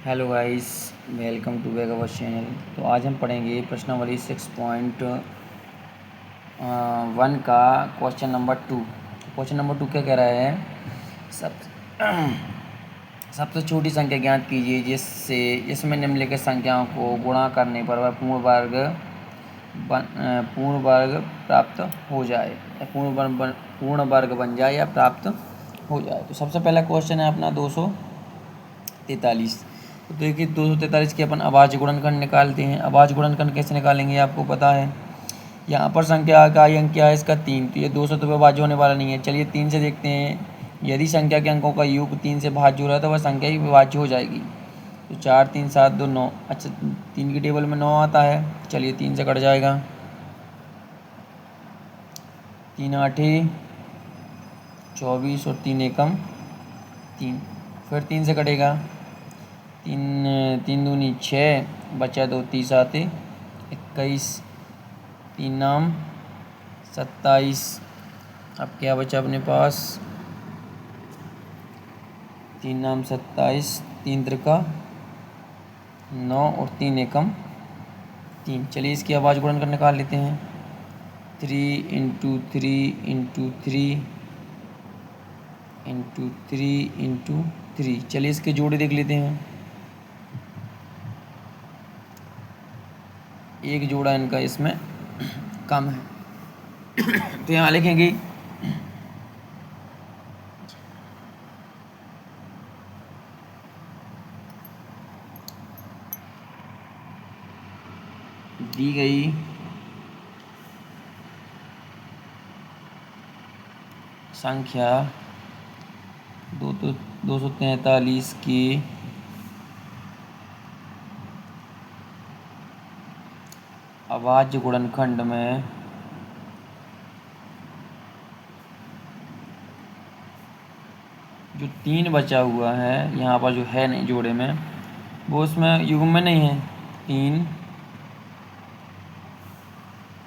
Hello guys, welcome to back our channel. तो आज हम पढ़ेंगे प्रश्नावली 6.1 का क्वेश्चन नंबर 2। क्वेश्चन नंबर 2 क्या कह रहा है? सब सबसे छोटी संख्या ज्ञात कीजिए जिससे इसमें निम्नलिखित संख्याओं को गुणा करने पर वह पूर्ण वर्ग प्राप्त हो जाए या पूर्ण वर्ग बन जाए या प्राप्त हो जाए। तो सबसे पहला क्वेश्चन है अपना 243। तो देखिए 243 के अपन अभाज्य गुणनखंड निकालते हैं। अभाज्य गुणनखंड कैसे निकालेंगे आपको पता है। यहाँ पर संख्या का अंक क्या है इसका 3, तो ये 200 तो विभाज्य होने वाला नहीं है। चलिए 3 से देखते हैं। यदि संख्या के अंकों का योग 3 से भाज्य हो रहा है तो वह संख्या ही विभाज्य हो जाएगी। तो 4 3 7 2 9। अच्छा, 3 की टेबल में 9 आता है। चलिए 3 से कट जाएगा। 3 आठे 24 और 3 एकम 3। फिर 3 से कटेगा। 3 दूनी 6, बचा 2 30 आते 21, 3 नाम 27। अब क्या बचा अपने पास? 3 नाम 27, 3 त्रिका 9 और 3 एकम 3। चलिए इसकी अभाज्य गुणनखंड निकाल लेते हैं। 3 इंटू 3 इंटू 3 इंटू 3 इंटू 3। चलिए इसके जोड़े देख लेते हैं। एक जोड़ा इनका इसमें कम है, तो यहाँ लिखेंगे दी गई संख्या 243 की अभाज्य गुणनखंड में जो 3 बचा हुआ है यहाँ पर जो है नहीं जोड़े में, वो उसमें युग्म में नहीं है। 3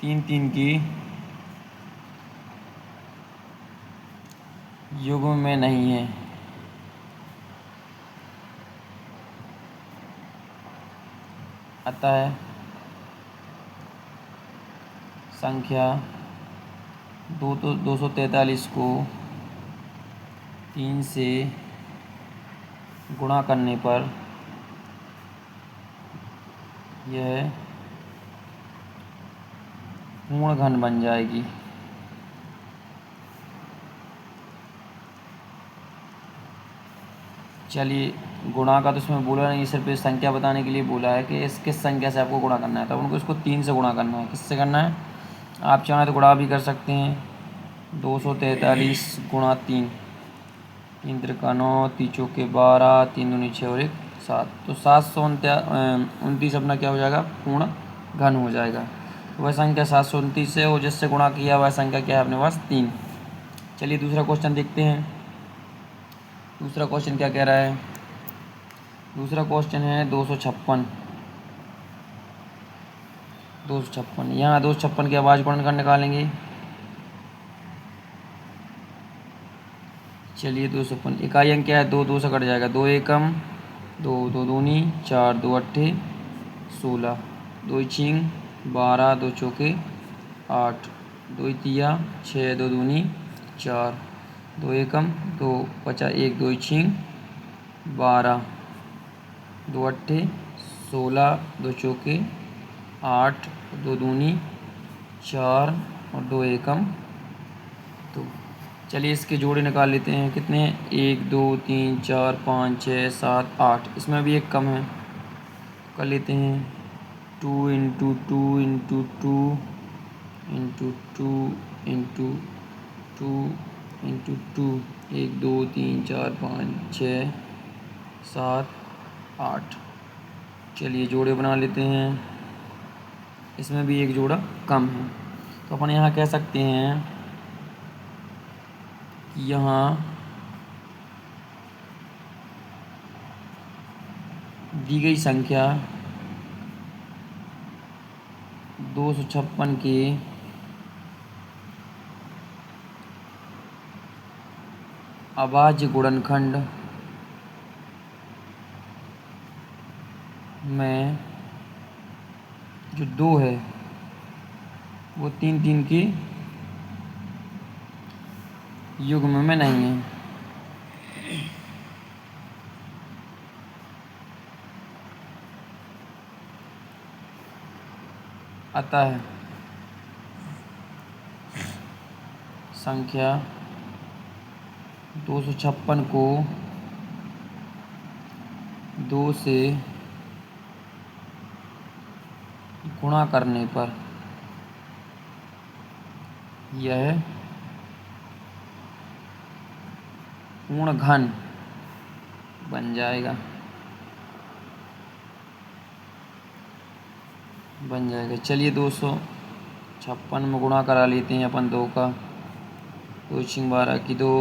3 3 की युग्म में नहीं है। अतः संख्या 243 को 3 से गुणा करने पर यह पूर्ण घन बन जाएगी। चलिए गुणा का तो इसमें बोला नहीं, सिर्फ इस संख्या बताने के लिए बोला है कि इस किस संख्या से आपको गुणा करना है। तो उनको इसको 3 से गुणा करना है। किससे करना है? आप चाहें तो गुणा भी कर सकते हैं। 243 गुणा 3, 3 त्रिका 9, 3 चौके 12, 3 दूनी 6 और 1 7। तो 729 अपना क्या हो जाएगा? पूर्ण घन हो जाएगा। वह संख्या 729 है और जिससे गुणा किया वह संख्या क्या है अपने पास? 3। चलिए दूसरा क्वेश्चन देखते हैं। दूसरा क्वेश्चन क्या कह रहा है? दूसरा क्वेश्चन है 256। 256 यहाँ 256 की अभाज्य गुणनखंड निकालेंगे। चलिए 256 इकाई अंक क्या है? 2 2 से कट जाएगा। 2 एकम 2 2 दूनी 4, 2 अट्ठे 16, 2 छींग 12, 2 चौके 8, 2 तिया 6, 2 दूनी 4, 2 एकम 2, बचा 1, 2 छींग 12, 2 अट्ठे 16, 2 चौके 8, 2 दूनी 4 और 2 एकम 2। चलिए इसके जोड़े निकाल लेते हैं। कितने? 1 2 3 4 5 6 7 8। इसमें भी एक कम है, कर लेते हैं। 2 into 2 into 2 into 2 into 2 into 2। 1 2 3 4 5 6 7 8। चलिए जोड़े बना लेते हैं। इसमें भी एक जोड़ा कम है, तो अपन यहाँ कह सकते हैं कि यहाँ दी गई संख्या 256 के अभाज्य गुणनखंड में जो 2 है वो 3 3 के युग्म में नहीं है। अतः संख्या 256 को 2 से गुणा करने पर यह पूर्ण घन बन जाएगा। चलिए 256 में गुणा करा लेते हैं अपन 2 का। 2 छिंग 12 की 2,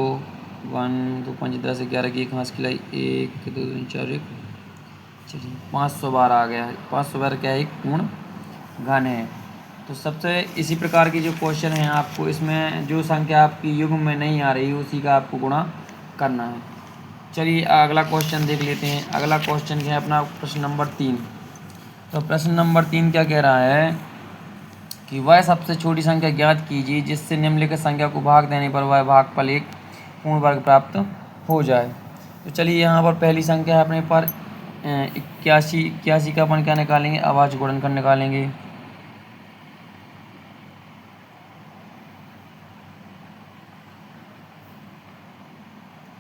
1 2 5 10 11 की 1 हाथ खिलाई 1 2 3 4 1। चलिए 512 आ गया है। 512 क्या है? एक पूर्ण घन है। तो सबसे इसी प्रकार की जो क्वेश्चन है आपको इसमें जो संख्या आपकी युग्म में नहीं आ रही उसी का आपको गुणा करना है। चलिए अगला क्वेश्चन देख लेते हैं। अगला क्वेश्चन क्या है अपना? प्रश्न नंबर 3। तो प्रश्न नंबर 3 क्या कह रहा है कि वह सबसे छोटी संख्या ज्ञात कीजिए जिससे निम्नलिखित संख्या को भाग देने पर वह भागफल एक पूर्ण वर्ग प्राप्त हो जाए। तो चलिए यहाँ पर पहली संख्या है अपने पर 81। 81 का अपन क्या निकालेंगे? अभाज्य गुणनखंड निकालेंगे।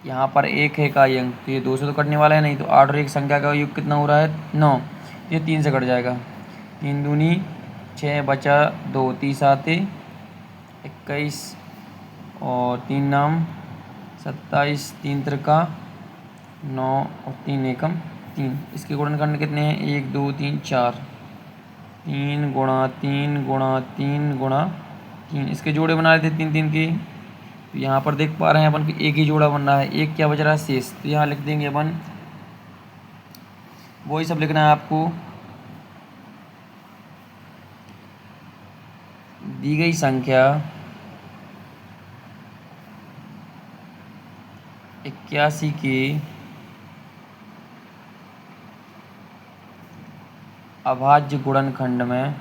यहाँ पर 1 है का अंक, तो ये 2 से तो कटने वाला है नहीं, तो 8 और 1 संख्या का योग कितना हो रहा है? 9। ये 3 से कट जाएगा। 3 दूनी 6 बचा 2, 30 आते 21 और 3 नाम 27, 3 त्रिका 9 और 3 एकम 3। इसके गुणनखंड कितने हैं? 1 2 3 4। 3 गुणा 3 गुणा 3 गुणा 3। इसके जोड़े बना रहे थे 3 3 के। तो यहाँ पर देख पा रहे हैं अपन कि एक ही जोड़ा बन रहा है, एक क्या बच रहा है? शेष। तो यहाँ लिख देंगे अपन, वही सब लिखना है आपको। दी गई संख्या 81 के अभाज्य गुणनखंड में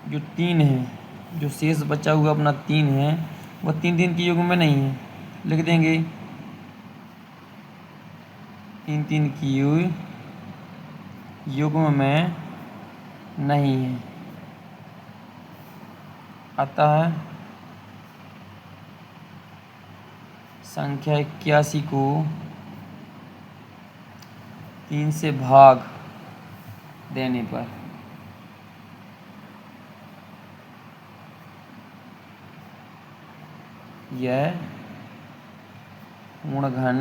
जो 3 है, जो शेष बचा हुआ अपना 3 है, वह 3 3 की युग्म में नहीं है। लिख देंगे 3 3 की युग्म में नहीं है। अतः संख्या 81 को 3 से भाग देने पर यह पूर्ण घन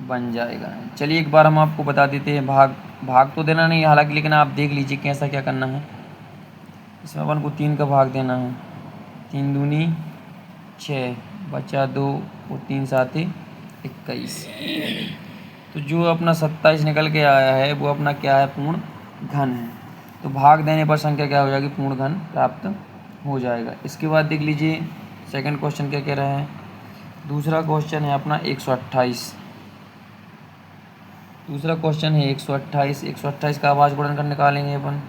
बन जाएगा। चलिए एक बार हम आपको बता देते हैं। भाग तो देना नहीं हालांकि, लेकिन आप देख लीजिए कैसा क्या करना है। इसमें अपन को 3 का भाग देना है। 3 दूनी 6 बचा 2 और 3 साते 21। तो जो अपना 27 निकल के आया है वो अपना क्या है? पूर्ण घन है। तो भाग देने पर संख्या क्या हो जाएगी? पूर्ण घन प्राप्त हो जाएगा। इसके बाद देख लीजिए सेकंड क्वेश्चन क्या कह रहा है। दूसरा क्वेश्चन है अपना 128। दूसरा क्वेश्चन है 128। 128 का अभाज्य गुणनखंड निकालेंगे अपन।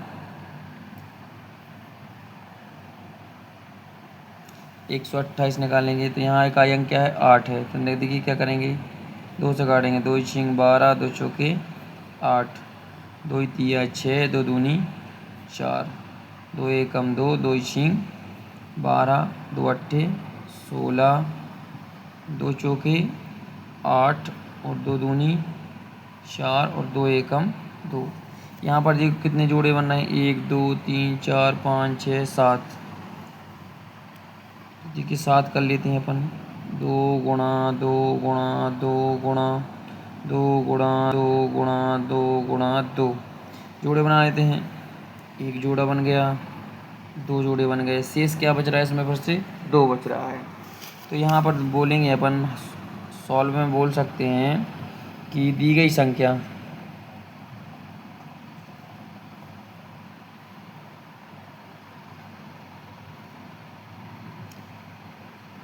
128 निकालेंगे तो यहाँ का अंक क्या है? 8 है। तो देखिए क्या करेंगे? 2 से काटेंगे। 2 छिंग 12, 2 चौके 8, 2 तिया 6, 2 दूनी 4, 2 एकम 2, 2 छिंग 12, 2 अट्ठे 16, 2 चौके 8 और 2 दूनी 4 और 2 एकम 2। यहाँ पर देखो कितने जोड़े बन रहे हैं? 1 2 3 4 5 6 7। देखिए 7 कर लेते हैं अपन। 2 गुणा 2 गुणा 2 गुणा 2 गुणा 2 गुणा 2 गुणा 2 जोड़े बना लेते हैं। एक जोड़ा बन गया, 2 जोड़े बन गए। शेष क्या बच रहा है इसमें? फिर से 2 बच रहा है। तो यहाँ पर बोलेंगे अपन, सॉल्व में बोल सकते हैं कि दी गई संख्या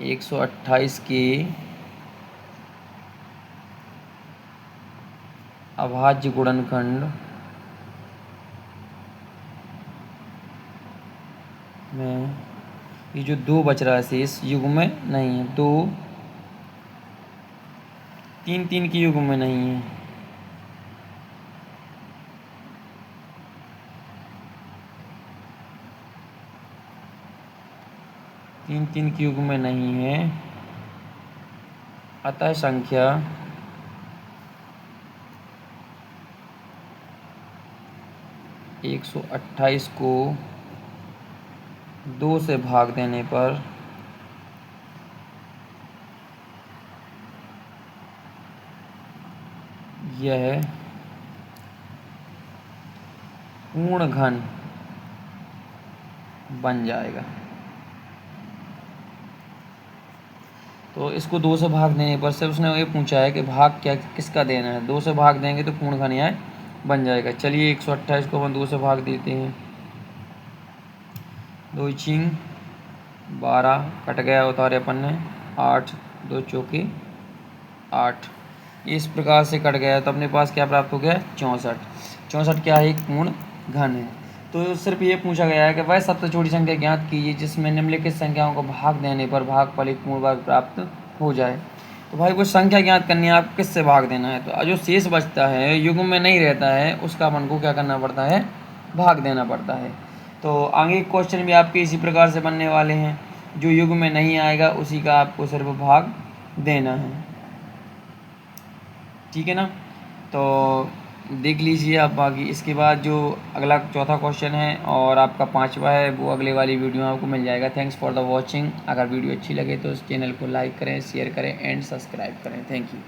128 के अभाज्य गुणनखंड में ये जो 2 बच रहा है शेष युग्म नहीं है, 2 3 3 की युग्म नहीं है, तीन तीन की युग्म में नहीं है, अतः संख्या 128 को 2 से भाग देने पर यह पूर्ण घन बन जाएगा। तो इसको 2 से भाग देने पर से उसने ये पूछा है कि भाग क्या किसका देना है, 2 से भाग देंगे तो पूर्ण घन यह बन जाएगा। चलिए 128 को हम 2 से भाग देते हैं, 2 छिंग 12 कट गया, उतारे अपन ने 8, 2 चौके 8, इस प्रकार से कट गया। तो अपने पास क्या प्राप्त हो गया 64। 64 क्या है, एक पूर्ण घन है। तो सिर्फ ये पूछा गया है कि वह सबसे छोटी संख्या ज्ञात कीजिए जिसमें निम्नलिखित संख्याओं को भाग देने पर भागफल एक पूर्ण वर्ग प्राप्त हो जाए। तो भाई वो संख्या ज्ञात करनी है, आप किससे भाग देना है। तो जो शेष बचता है युग्म में नहीं रहता है उसका अपन को क्या करना पड़ता है, भाग देना पड़ता है। तो आगे क्वेश्चन भी आपके इसी प्रकार से बनने वाले हैं, जो युग्म में नहीं आएगा उसी का आपको सिर्फ भाग देना है, ठीक है ना। तो देख लीजिए आप बाकी। इसके बाद जो अगला चौथा क्वेश्चन है और आपका 5वां है वो अगले वाली वीडियो में आपको मिल जाएगा। Thanks for the watching. अगर वीडियो अच्छी लगे तो इस चैनल को लाइक करें, शेयर करें एंड सब्सक्राइब करें। Thank you.